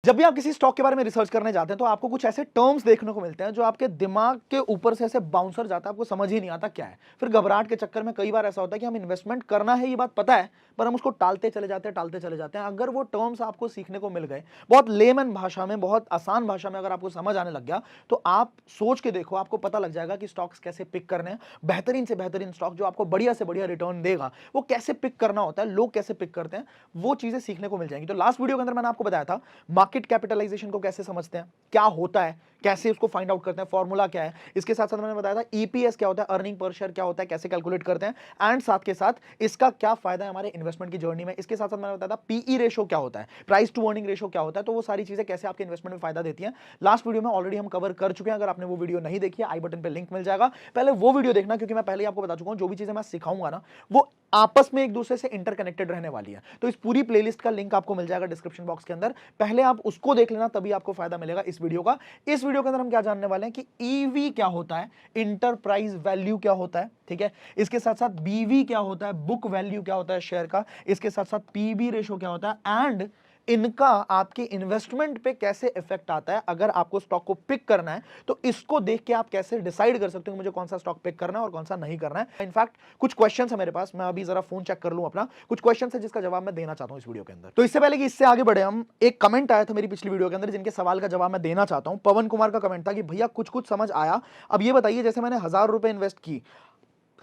जब भी आप किसी स्टॉक के बारे में रिसर्च करने जाते हैं तो आपको कुछ ऐसे टर्म्स देखने को मिलते हैं जो आपके दिमाग के ऊपर से ऐसे बाउंसर जाता है, आपको समझ ही नहीं आता क्या है। फिर घबराहट के चक्कर में कई बार ऐसा होता है कि हम इन्वेस्टमेंट करना है ये बात पता है, पर हम उसको टालते चले जाते हैं। अगर वो टर्म्स आपको सीखने को मिल गए बहुत लेमन भाषा में, बहुत आसान भाषा में, अगर आपको समझ आने लग गया तो आप सोच के देखो, आपको पता लग जाएगा कि स्टॉक्स कैसे पिक करने हैं। बेहतरीन से बेहतरीन स्टॉक जो आपको बढ़िया से बढ़िया रिटर्न देगा वो कैसे पिक करना होता है, लोग कैसे पिक करते हैं, वो चीजें सीखने को मिल जाएंगी। तो लास्ट वीडियो के अंदर मैंने आपको बताया था मार्केट कैपिटलाइजेशन को कैसे समझते हैं, क्या होता है, कैसे उसको फाइंड आउट करते हैं, फॉर्मूला क्या है। इसके साथ साथ मैंने बताया था ईपीएस क्या होता है, अर्निंग पर शेयर क्या होता है, कैसे कैलकुलेट करते हैं, एंड साथ के साथ इसका क्या फायदा है हमारे इन्वेस्टमेंट की जर्नी में। इसके साथ साथ मैंने बताया था पीई रेशो क्या होता है, प्राइस टू अर्निंग रेशो क्या होता है। तो वो सारी चीजें कैसे आपके इन्वेस्टमेंट में फायदा देती हैं, लास्ट वीडियो में ऑलरेडी हम कवर कर चुके हैं। अगर आपने वो वीडियो नहीं देखी है, आई बटन पे लिंक मिल जाएगा, पहले वो वीडियो देखना, क्योंकि मैं पहले ही आपको बता चुका हूं जो भी चीजें मैं सिखाऊंगा ना वो आपस में एक दूसरे से इंटरकनेक्टेड रहने वाली है। तो इस पूरी प्लेलिस्ट का लिंक आपको मिल जाएगा डिस्क्रिप्शन बॉक्स के अंदर, पहले आप उसको देख लेना, तभी आपको फायदा मिलेगा इस वीडियो का। इस वीडियो के अंदर हम क्या जानने वाले हैं कि ईवी क्या होता है, इंटरप्राइज वैल्यू क्या होता है, ठीक है। इसके साथ साथ बीवी क्या होता है, बुक वैल्यू क्या होता है शेयर का। इसके साथ साथ पीबी रेशो क्या होता है, एंड इनका आपके इन्वेस्टमेंट पे कैसे इफेक्ट आता है। अगर आपको स्टॉक को पिक करना है तो इसको देख के आप कैसे डिसाइड कर सकते हो मुझे कौन सा स्टॉक पिक करना है और कौन सा नहीं करना है। इनफैक्ट कुछ क्वेश्चन है मेरे पास, मैं अभी जरा फोन चेक कर लूं अपना, कुछ क्वेश्चन है जिसका जवाब मैं देना चाहता हूं इस वीडियो के अंदर। तो इससे पहले कि इससे आगे बढ़े हम, एक कमेंट आया था मेरी पिछली वीडियो के अंदर जिनके सवाल का जवाब मैं देना चाहता हूं। पवन कुमार का कमेंट था कि भैया कुछ कुछ समझ आया, अब ये बताइए जैसे मैंने 1000 रुपए इन्वेस्ट की,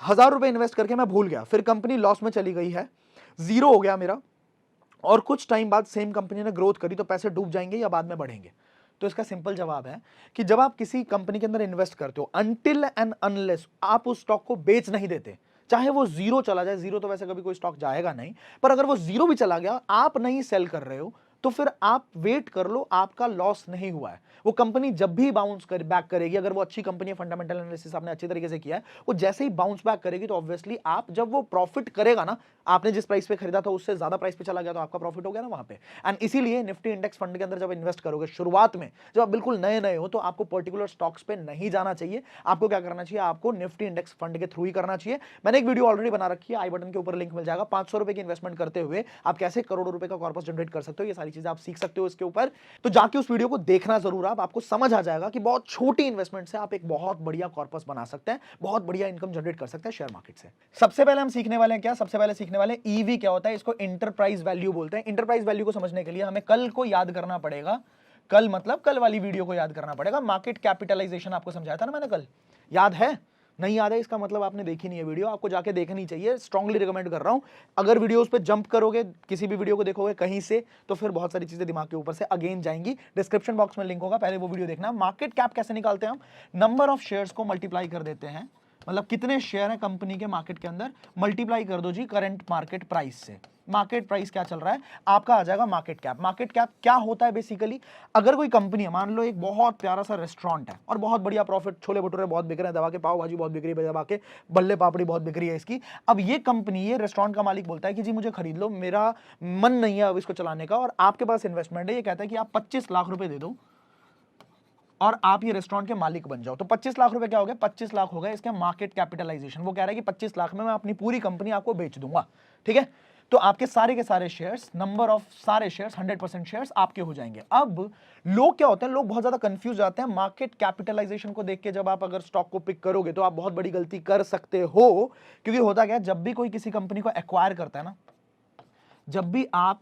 1000 रुपए इन्वेस्ट करके मैं भूल गया, फिर कंपनी लॉस में चली गई है, जीरो हो गया मेरा, और कुछ टाइम बाद सेम कंपनी ने ग्रोथ करी, तो पैसे डूब जाएंगे या बाद में बढ़ेंगे। तो इसका सिंपल जवाब है कि जब आप किसी कंपनी के अंदर इन्वेस्ट करते हो, अनटिल एंड अनलेस आप उस स्टॉक को बेच नहीं देते, चाहे वो जीरो चला जाए, जीरो तो वैसे कभी कोई स्टॉक जाएगा नहीं, पर अगर वो जीरो भी चला गया, आप नहीं सेल कर रहे हो, तो फिर आप वेट कर लो, आपका लॉस नहीं हुआ है। वो कंपनी जब भी बाउंस कर बैक करेगी, अगर वो अच्छी कंपनी है, फंडामेंटल एनालिसिस आपने अच्छी तरीके से किया है, वो जैसे ही बाउंस बैक करेगी तो ऑब्वियसली आप, जब वो प्रॉफिट करेगा ना, आपने जिस प्राइस पे खरीदा था उससे ज्यादा प्राइस पे चला गया तो आपका प्रॉफिट हो गया ना वहां पे। एंड इसीलिए निफ्टी इंडेक्स फंड के अंदर जब इन्वेस्ट करोगे शुरुआत में, जब आप बिल्कुल नए नए हो, तो आपको पर्टिकुलर स्टॉक्स पे नहीं जाना चाहिए। आपको क्या करना चाहिए, आपको निफ्टी इंडेक्स फंड के थ्रू ही करना चाहिए। मैंने एक वीडियो ऑलरेडी बना रखी है, आई बटन के ऊपर लिंक मिल जाएगा। 500 रुपए की इन्वेस्टमेंट करते हुए आप कैसे करोड़ों रुपए का कॉर्पस जनरेट कर सकते हो, ये सारी चीजें आप सीख सकते हो इसके ऊपर। तो जाके उस वीडियो को देखना जरूर, आपको समझ आ जाएगा कि बहुत छोटी इन्वेस्टमेंट से आप एक बहुत बढ़िया कॉर्पस बना सकते हैं, बहुत बढ़िया इनकम जनरेट कर सकते हैं शेयर मार्केट से। सबसे पहले हम सीखने वाले हैं क्या, सबसे पहले सीखने वाले ईवी क्या होता है, इसको इंटरप्राइज वैल्यू बोलते हैं। इंटरप्राइज वैल्यू को समझने के लिए हमें कल को याद करना पड़ेगा, कल मतलब कल वाली वीडियो को याद करना पड़ेगा। मार्केट कैपिटलाइजेशन आपको समझाया था ना मैंने कल, याद है? नहीं याद है इसका मतलब आपने देखी नहीं है वीडियो, आपको जाके देखनी चाहिए, स्ट्रांगली रिकमेंड कर रहा हूं। अगर वीडियोस पे जंप करोगे, किसी भी वीडियो को देखोगे कहीं से, तो फिर बहुत सारी चीजें दिमाग के ऊपर से अगेन जाएंगी। डिस्क्रिप्शन बॉक्स में लिंक होगा, पहले वो वीडियो देखना। मार्केट कैप कैसे निकालते हैं हम, नंबर ऑफ शेयर्स को मल्टीप्लाई कर देते हैं, मतलब कितने शेयर है कंपनी के मार्केट के अंदर, मल्टीप्लाई कर दो जी करंट मार्केट प्राइस से। मार्केट प्राइस क्या चल रहा है आपका आ जाएगा मार्केट कैप। मार्केट कैप क्या होता है बेसिकली, अगर कोई कंपनी है, मान लो एक बहुत प्यारा सा रेस्टोरेंट है और बहुत बढ़िया प्रॉफिट, छोले भटूरे बहुत बिक रहे हैं, दबा के पाव भाजी बहुत बिक रही है, दबा के बल्ले पापड़ी बहुत बिक रही है इसकी। अब ये कंपनी, ये रेस्टोरेंट का मालिक बोलता है कि जी मुझे खरीद लो, मेरा मन नहीं है अब इसको चलाने का, और आपके पास इन्वेस्टमेंट है, ये कहता है कि आप 25 लाख रुपए दे दो और आप ये रेस्टोरेंट के मालिक बन जाओ। तो 25 लाख रुपए क्या हो गए, 25 लाख हो गए इसके मार्केट कैपिटलाइजेशन। वो कह रहा है कि 25 लाख में मैं अपनी पूरी कंपनी आपको बेच दूंगा, ठीक है। तो आपके सारे के सारे शेयर्स, नंबर ऑफ सारे शेयर्स, 100% शेयर्स आपके हो जाएंगे। अब लोग क्या होते हैं, लोग बहुत ज्यादा कंफ्यूज जाते हैं मार्केट कैपिटलाइजेशन को देख के। जब आप अगर स्टॉक को पिक करोगे तो आप बहुत बड़ी गलती कर सकते हो, क्योंकि होता क्या है, जब भी कोई किसी कंपनी को एक्वायर करता है ना, जब भी आप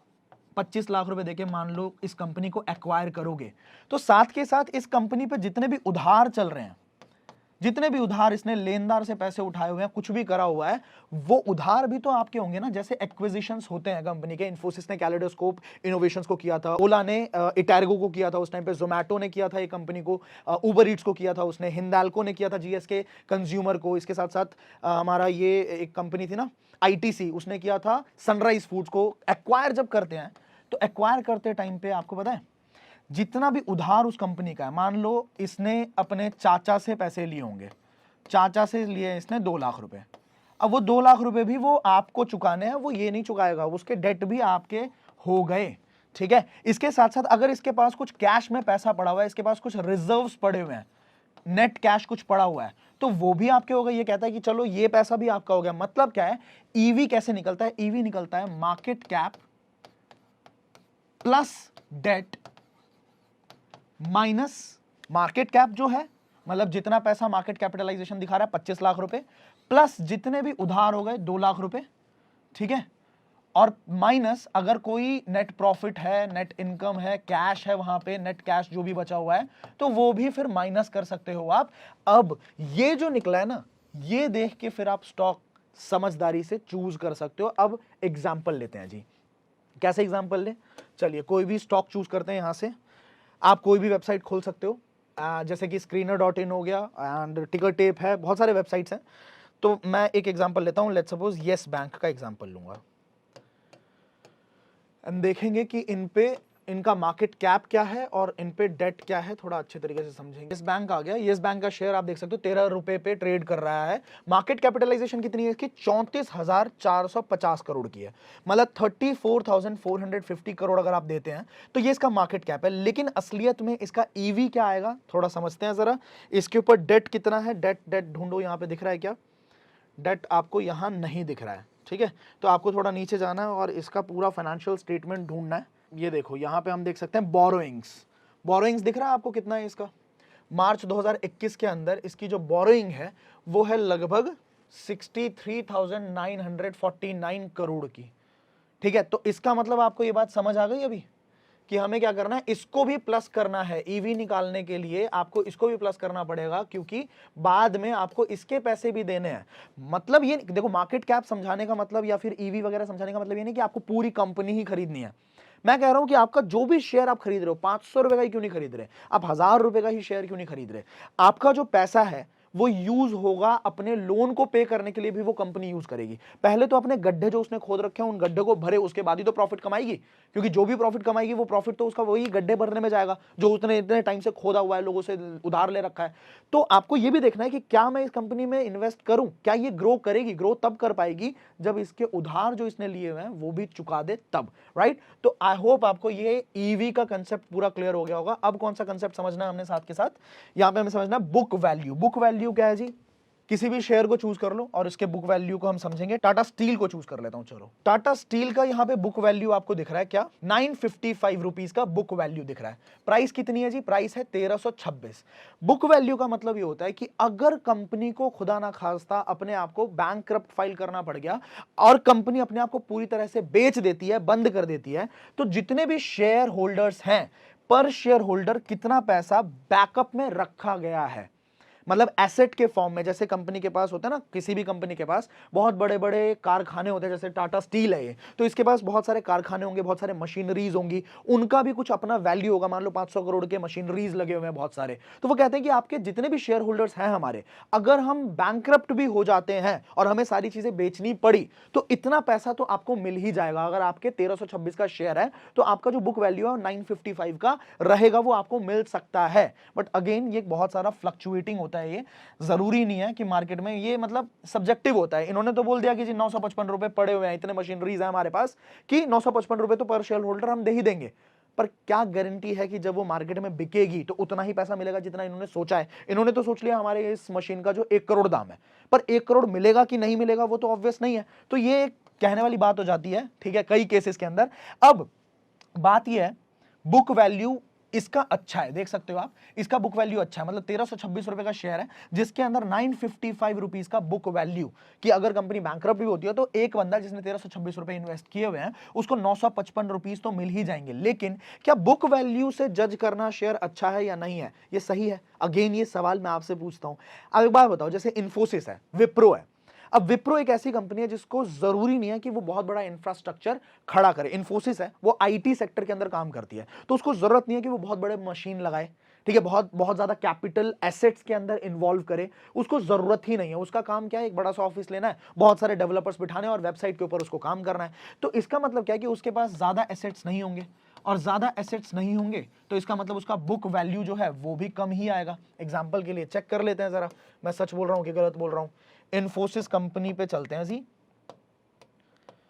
25 लाख रुपए देके मान लो इस कंपनी को एक्वायर करोगे, तो साथ के साथ इस कंपनी पे जितने भी उधार चल रहे हैं, जितने भी उधार इसने लेनदार से पैसे उठाए हुए हैं, कुछ भी करा हुआ है, वो उधार भी तो आपके होंगे ना। जैसे एक्विजिशंस होते हैं कंपनी के, इन्फोसिस ने कैलेडोस्कोप इनोवेशंस को किया था, ओला ने इटारगो को किया था उस टाइम पे, जोमैटो ने किया था ये कंपनी को, उबर ईट्स को किया था उसने, हिंदाल्को ने किया था जीएसके कंज्यूमर को। इसके साथ साथ हमारा ये एक कंपनी थी ना आईटीसी, उसने किया था सनराइज फूड्स को। एक्वायर जब करते हैं तो एक्वायर करते टाइम पे आपको पता है जितना भी उधार उस कंपनी का है, मान लो इसने अपने चाचा से पैसे लिए होंगे, चाचा से लिए इसने 2 लाख रुपए, अब वो 2 लाख रुपए भी वो आपको चुकाने हैं, वो ये नहीं चुकाएगा, उसके डेट भी आपके हो गए, ठीक है। इसके साथ साथ अगर इसके पास कुछ कैश में पैसा पड़ा हुआ है, इसके पास कुछ रिजर्व्स पड़े हुए हैं, नेट कैश कुछ पड़ा हुआ है, तो वो भी आपके हो गए। ये कहता है कि चलो ये पैसा भी आपका हो गया। मतलब क्या है, ईवी कैसे निकलता है, ईवी निकलता है market cap plus debt minus market cap जो है, मतलब जितना पैसा मार्केट कैपिटलाइजेशन दिखा रहा है 25 लाख रुपए, प्लस जितने भी उधार हो गए 2 लाख रुपए, ठीक है, और माइनस अगर कोई नेट प्रॉफिट है, नेट इनकम है, कैश है, वहां पे नेट कैश जो भी बचा हुआ है तो वो भी फिर माइनस कर सकते हो आप। अब ये जो निकला है ना, ये देख के फिर आप स्टॉक समझदारी से चूज कर सकते हो। अब एग्जाम्पल लेते हैं जी, कैसे एग्जाम्पल ले, चलिए कोई भी स्टॉक चूज करते हैं। यहां से आप कोई भी वेबसाइट खोल सकते हो, जैसे कि screener.in हो गया एंड टिकर टेप है, बहुत सारे वेबसाइट्स हैं। तो मैं एक एग्जांपल लेता हूं, लेट्स सपोज येस बैंक का एग्जांपल लूंगा एंड देखेंगे कि इन पे इनका मार्केट कैप क्या है और इन पे डेट क्या है, थोड़ा अच्छे तरीके से समझेंगे। येस बैंक आ गया, येस बैंक का शेयर आप देख सकते हो 13 रुपए पे ट्रेड कर रहा है। मार्केट कैपिटलाइजेशन कितनी है इसकी, 34,450 करोड़ की है, मतलब 34,450 करोड़ अगर आप देते हैं तो ये इसका मार्केट कैप है। लेकिन असलियत में इसका ईवी क्या आएगा, थोड़ा समझते हैं जरा। इसके ऊपर डेट कितना है, डेट डेट ढूंढो, यहां पे दिख रहा है क्या, डेट आपको यहां नहीं दिख रहा है, ठीक है, तो आपको थोड़ा नीचे जाना है और इसका पूरा फाइनेंशियल स्टेटमेंट ढूंढना है। ये देखो यहां पे हम देख सकते हैं बोरोइंग्स, बोरोइंग्स दिख रहा है आपको कितना है इसका, मार्च 2021 के अंदर इसकी जो बोरोइंग है वो है लगभग 63,949 करोड़ की, ठीक है। तो इसका मतलब आपको ये बात समझ आ गई अभी कि हमें क्या करना है, इसको भी प्लस करना है। ईवी निकालने के लिए आपको इसको भी प्लस करना पड़ेगा, क्योंकि बाद में आपको इसके पैसे भी देने हैं। मतलब ये देखो, मार्केट कैप समझाने का मतलब या फिर ईवी वगैरह समझाने का मतलब ये नहीं कि आपको पूरी कंपनी ही खरीदनी है। मैं कह रहा हूं कि आपका जो भी शेयर आप खरीद रहे हो, 500 रुपए का ही क्यों नहीं खरीद रहे, आप 1000 रुपए का ही शेयर क्यों नहीं खरीद रहे, आपका जो पैसा है वो यूज होगा अपने लोन को पे करने के लिए भी वो कंपनी यूज करेगी। पहले तो अपने गड्ढे जो उसने खोद रखे हैं उन गड्ढे को भरे, उसके बाद ही तो प्रॉफिट कमाएगी, क्योंकि जो भी प्रॉफिट कमाएगी वो प्रॉफिट तो उसका वही गड्ढे भरने में जाएगा जो उसने इतने टाइम से खोदा हुआ है, लोगों से उधार ले रखा है। तो आपको ये भी देखना है कि क्या मैं इस कंपनी में इन्वेस्ट करूं, क्या ये ग्रो करेगी। ग्रो तब कर पाएगी जब इसके उधार जो इसने लिए हुए हैं वो भी चुका दे तब, राइट। तो आई होप आपको ये ईवी का कंसेप्ट पूरा क्लियर हो गया होगा। अब कौन सा कंसेप्ट समझना है हमने साथ के साथ, यहां पे हमें समझना है बुक वैल्यू। बुक वैल्यू क्या है जी, किसी भी शेयर को चूज कर लो और इसके बुक वैल्यू को हम समझेंगे। टाटा स्टील को चूज कर लेता हूं, चलो टाटा स्टील का यहां पे बुक वैल्यू आपको दिख रहा है क्या, 955 रुपीस का बुक वैल्यू दिख रहा है। प्राइस कितनी है जी, प्राइस है 1326। बुक वैल्यू का मतलब ये होता है कि अगर कंपनी को खुदा ना खास्ता अपने आप को बैंकक्रप्ट फाइल करना पड़ गया और कंपनी अपने आप को पूरी तरह से बेच देती है, बंद कर देती है, तो जितने भी शेयर होल्डर्स हैं, पर शेयर होल्डर कितना पैसा बैकअप में रखा गया है, मतलब एसेट के फॉर्म में। जैसे कंपनी के पास होता है ना, किसी भी कंपनी के पास बहुत बड़े बड़े कारखाने होते हैं, जैसे टाटा स्टील है ये, तो इसके पास बहुत सारे कारखाने होंगे, बहुत सारे मशीनरीज होंगी, उनका भी कुछ अपना वैल्यू होगा। मान लो 500 करोड़ के मशीनरीज लगे हुए हैं बहुत सारे, तो वो कहते हैं कि आपके जितने भी शेयर होल्डर्स हैं हमारे, अगर हम बैंकक्रप्ट भी हो जाते हैं और हमें सारी चीजें बेचनी पड़ी तो इतना पैसा तो आपको मिल ही जाएगा। अगर आपके 1326 का शेयर है तो आपका जो बुक वैल्यू है 955 का रहेगा, वो आपको मिल सकता है। बट अगेन ये बहुत सारा फ्लक्चुएटिंग होता है, ये जरूरी नहीं है कि मार्केट में, ये मतलब सब्जेक्टिव होता है। इन्होंने तो बोल दिया कि जी 955 रुपए पड़े हुए हैं, इतने मशीनरीज है हमारे पास कि 955 रुपए तो पर शेयर होल्डर हम दे ही देंगे, पर क्या गारंटी है कि जब वो मार्केट में बिकेगी तो उतना ही पैसा मिलेगा जितना इन्होंने सोचा है। इन्होंने तो सोच लिया हमारे इस मशीन का जो 1 करोड़ दाम है, पर 1 करोड़ मिलेगा कि नहीं मिलेगा वो तो ऑब्वियस नहीं है। तो ये कहने वाली बात हो जाती है, ठीक है, कई केसेस के अंदर। अब बात ये है, बुक वैल्यू इसका अच्छा है, देख सकते हो आप, इसका बुक वैल्यू अच्छा है, मतलब 1326 रुपए का शेयर है जिसके अंदर 955 रुपीस का बुक वैल्यू, कि अगर कंपनी बैंकरप्ट भी होती है तो एक बंदा जिसने 1326 रुपए इन्वेस्ट किए हुए हैं उसको 955 रुपीस तो मिल ही जाएंगे। लेकिन क्या बुक वैल्यू से जज करना शेयर अच्छा है या नहीं है, ये सही है? अगेन ये सवाल मैं आपसे पूछता हूं। अब एक बात बताओ, जैसे इन्फोसिस है, विप्रो है। अब विप्रो एक ऐसी कंपनी है जिसको जरूरी नहीं है कि वो बहुत बड़ा इंफ्रास्ट्रक्चर खड़ा करे। इन्फोसिस है, वो आईटी सेक्टर के अंदर काम करती है, तो उसको जरूरत नहीं है कि वो बहुत बड़े मशीन लगाए, ठीक है, बहुत बहुत ज्यादा कैपिटल एसेट्स के अंदर इन्वॉल्व करे, उसको जरूरत ही नहीं है। उसका काम क्या है, एक बड़ा सा ऑफिस लेना है, बहुत सारे डेवलपर्स बिठाने और वेबसाइट के ऊपर उसको काम करना है। तो इसका मतलब क्या है कि उसके पास ज्यादा एसेट्स नहीं होंगे, और ज्यादा एसेट्स नहीं होंगे तो इसका मतलब उसका बुक वैल्यू जो है वो भी कम ही आएगा। एग्जांपल के लिए चेक कर लेते हैं जरा, मैं सच बोल रहा हूं कि गलत बोल रहा हूं। इन्फोसिस कंपनी पे चलते हैं जी।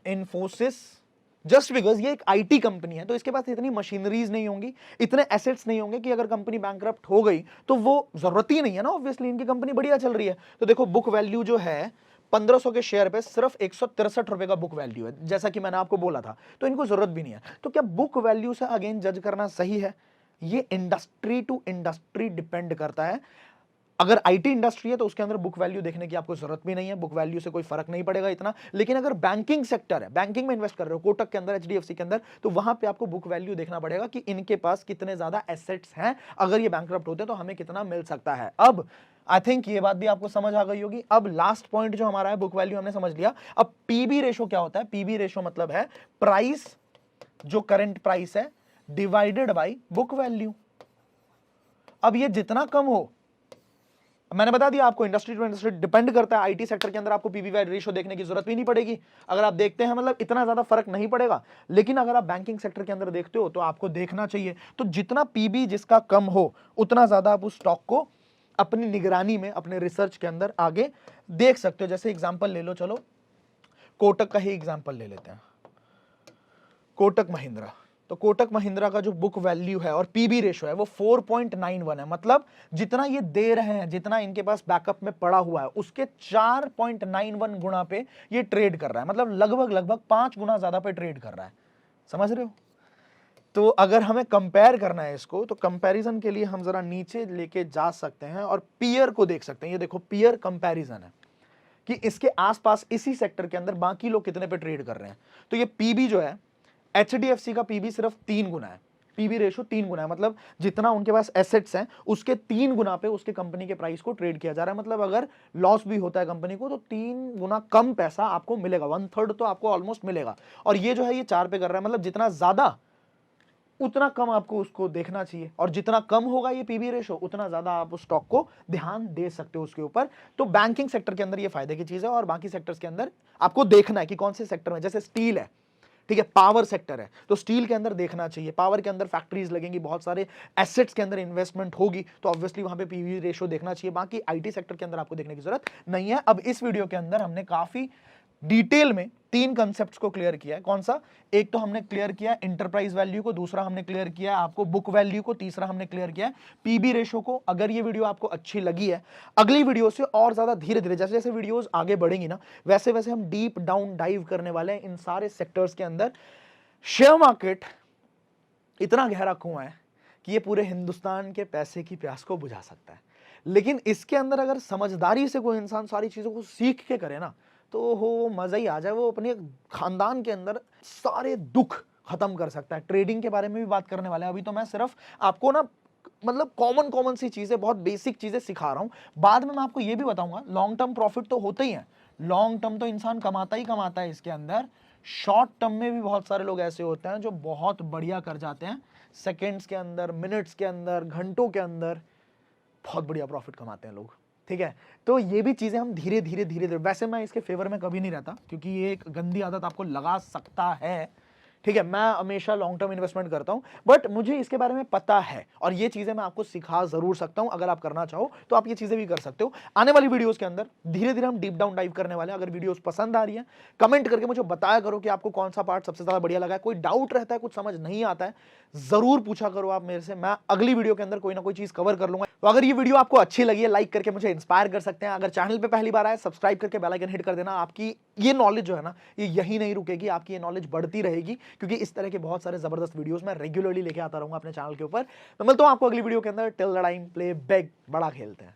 इन्फोसिस, जस्ट बिकॉज ये एक आईटी कंपनी है तो इसके पास इतनी मशीनरीज नहीं होंगी, इतने एसेट्स नहीं होंगे कि अगर कंपनी बैंकरप्ट हो गई तो वो जरूरत ही नहीं है ना, ऑब्वियसली इनकी कंपनी बढ़िया चल रही है। तो देखो बुक वैल्यू जो है 1500 के शेयर पे सिर्फ 163 रुपए का बुक वैल्यू है, जैसा कि मैंने आपको बोला था, तो इनको जरूरत भी नहीं है। तो क्या बुक वैल्यू से अगेन जज करना सही है? ये इंडस्ट्री टू इंडस्ट्री डिपेंड करता है। अगर आईटी इंडस्ट्री है तो उसके अंदर बुक वैल्यू देखने की आपको जरूरत भी नहीं है, बुक वैल्यू से कोई फर्क नहीं पड़ेगा इतना। लेकिन अगर बैंकिंग सेक्टर है, बैंकिंग में इन्वेस्ट कर रहे हो, कोटक के अंदर, एचडीएफसी के अंदर, तो वहां पे आपको बुक वैल्यू देखना पड़ेगा कि इनके पास कितने ज्यादा एसेट्स हैं, अगर ये बैंकरप्ट होते हैं तो हमें कितना मिल सकता है। अब आई थिंक ये बात भी आपको समझ आ गई होगी। अब लास्ट पॉइंट जो हमारा है, बुक वैल्यू हमने समझ लिया। अब पीबी रेशो क्या होता है? पीबी रेशो मतलब है प्राइस, जो करंट प्राइस है, डिवाइडेड बाय बुक वैल्यू। अब ये जितना कम हो, मैंने बता दिया आपको इंडस्ट्री टू इंडस्ट्री डिपेंड करता है। आईटी सेक्टर के अंदर आपको पीवी रेशियो देखने की जरूरत भी नहीं पड़ेगी, अगर आप देखते हैं, मतलब इतना ज्यादा फर्क नहीं पड़ेगा। लेकिन अगर आप बैंकिंग सेक्टर के अंदर देखते हो तो आपको देखना चाहिए। तो जितना पीबी जिसका कम हो, उतना ज्यादा आप उस स्टॉक को अपनी निगरानी में, अपने रिसर्च के अंदर आगे देख सकते हो। जैसे एग्जाम्पल ले लो, चलो कोटक का ही एग्जाम्पल ले लेते हैं, कोटक महिंद्रा। तो कोटक महिंद्रा का जो बुक वैल्यू है और पीबी रेशो है वो 4.91 है। मतलब जितना ये दे रहे हैं, जितना इनके पास बैकअप में पड़ा हुआ है, उसके 4.91 गुना पे ये ट्रेड कर रहा है। मतलब लगभग 5 गुना ज्यादा पे ट्रेड कर रहा है। समझ रहे हो? तो अगर हमें कंपेयर करना है इसको, तो कंपैरिजन के लिए हम जरा नीचे लेके जा सकते हैं और पीयर को देख सकते हैं। ये देखो पीयर कंपैरिजन है कि इसके आसपास इसी सेक्टर के अंदर बाकी लोग कितने पे ट्रेड कर रहे हैं। तो ये पीबी जो है, एचडीएफसी का पीबी सिर्फ 3 गुना है, पीबी रेशो 3 गुना है। मतलब जितना उनके पास एसेट्स हैं उसके 3 गुना पे उसके कंपनी के प्राइस को ट्रेड किया जा रहा है। मतलब अगर लॉस भी होता है कंपनी को तो 3 गुना कम पैसा आपको मिलेगा, 1/3 तो आपको ऑलमोस्ट मिलेगा। और ये जो है ये 4 पे कर रहा है। मतलब जितना ज्यादा उतना कम आपको उसको देखना चाहिए, और जितना कम होगा ये पीबी रेशो उतना ज्यादा आप उस स्टॉक को ध्यान दे सकते हो उसके ऊपर। तो बैंकिंग सेक्टर के अंदर ये फायदे की चीज है, और बाकी सेक्टर्स के अंदर आपको देखना है कि कौन से सेक्टर में। जैसे स्टील है, ठीक है, पावर सेक्टर है, तो स्टील के अंदर देखना चाहिए। पावर के अंदर फैक्ट्रीज लगेंगी, बहुत सारे एसेट्स के अंदर इन्वेस्टमेंट होगी, तो ऑब्वियसली वहां पे पीवी रेशो देखना चाहिए। बाकी आईटी सेक्टर के अंदर आपको देखने की जरूरत नहीं है। अब इस वीडियो के अंदर हमने काफी डिटेल में 3 कंसेप्ट्स को क्लियर किया है। कौन सा? एक तो हमने क्लियर किया इंटरप्राइज वैल्यू को, दूसरा हमने क्लियर किया आपको बुक वैल्यू को, तीसरा हमने क्लियर किया पीबी रेशो को। अगर ये वीडियो आपको अच्छी लगी है, अगली वीडियो से और ज्यादा धीरे धीरे जैसे जैसे वीडियोस आगे बढ़ेंगी ना, वैसे वैसे हम डीप डाउन डाइव करने वाले हैं इन सारे सेक्टर्स के अंदर। शेयर मार्केट इतना गहरा कुआं है कि ये पूरे हिंदुस्तान के पैसे की प्यास को बुझा सकता है। लेकिन इसके अंदर अगर समझदारी से कोई इंसान सारी चीजों को सीख के करे ना, तो हो मजा ही आ जाए। वो अपने खानदान के अंदर सारे दुख खत्म कर सकता है। ट्रेडिंग के बारे में भी बात करने वाले हैं। अभी तो मैं सिर्फ आपको ना, मतलब कॉमन सी चीजें, बहुत बेसिक चीजें सिखा रहा हूं। बाद में मैं आपको ये भी बताऊंगा लॉन्ग टर्म प्रॉफिट तो होते ही है, लॉन्ग टर्म तो इंसान कमाता ही कमाता है इसके अंदर। शॉर्ट टर्म में भी बहुत सारे लोग ऐसे होते हैं जो बहुत बढ़िया कर जाते हैं, सेकेंड्स के अंदर, मिनट्स के अंदर, घंटों के अंदर बहुत बढ़िया प्रॉफिट कमाते हैं लोग। ठीक है, तो ये भी चीजें हम धीरे धीरे, वैसे मैं इसके फेवर में कभी नहीं रहता क्योंकि ये एक गंदी आदत आपको लगा सकता है। ठीक है, मैं हमेशा लॉन्ग टर्म इन्वेस्टमेंट करता हूं, बट मुझे इसके बारे में पता है और ये चीजें मैं आपको सिखा जरूर सकता हूं। अगर आप करना चाहो तो आप ये चीजें भी कर सकते हो। आने वाली वीडियोस के अंदर धीरे धीरे हम डीप डाउन डाइव करने वाले हैं। अगर वीडियोस पसंद आ रही है, कमेंट करके मुझे बताया करो कि आपको कौन सा पार्ट सबसे ज्यादा बढ़िया लगा है। कोई डाउट रहता है, कुछ समझ नहीं आता है, जरूर पूछा करो आप मेरे से। मैं अगली वीडियो के अंदर कोई ना कोई चीज कवर कर लूंगा। तो अगर ये वीडियो आपको अच्छी लगी है, लाइक करके मुझे इंस्पायर कर सकते हैं। अगर चैनल पे पहली बार आए, सब्सक्राइब करके बेल आइकन हिट कर देना। आपकी ये नॉलेज जो है ना, ये यही नहीं रुकेगी, आपकी ये नॉलेज बढ़ती रहेगी, क्योंकि इस तरह के बहुत सारे जबरदस्त वीडियोस मैं रेगुलरली लेके आता रहूंगा अपने चैनल के ऊपर। तो मिलता हूं आपको अगली वीडियो के अंदर। Till the time, play big, बड़ा खेलते हैं।